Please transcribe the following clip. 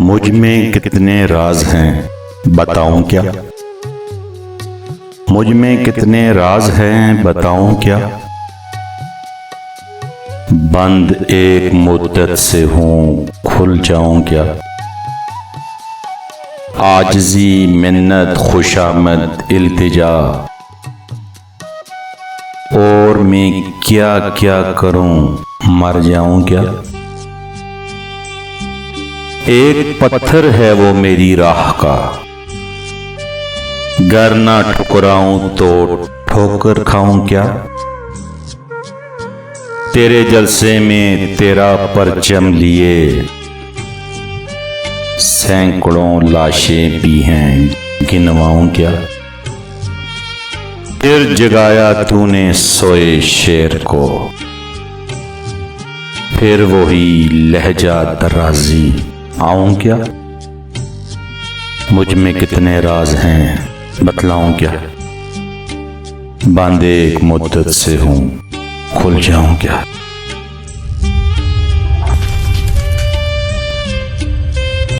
मुझ में कितने राज हैं बताऊं क्या। मुझ में कितने राज हैं बताऊं क्या। बंद एक मुद्दत से हूं खुल जाऊं क्या। आजिज़ी मिन्नत खुशामद इल्तिजा और मैं क्या क्या करूं मर जाऊं क्या। एक पत्थर है वो मेरी राह का, गर ना ठुकराऊं तो ठोकर खाऊं क्या। तेरे जलसे में तेरा परचम लिए सैकड़ों लाशें भी हैं गिनवाऊं क्या। फिर जगाया तूने सोए शेर को, फिर वही लहजा दराजी आऊं क्या। मुझ में कितने राज हैं बतलाऊं क्या। बांधे एक मुद्दत से हूं खुल जाऊं क्या।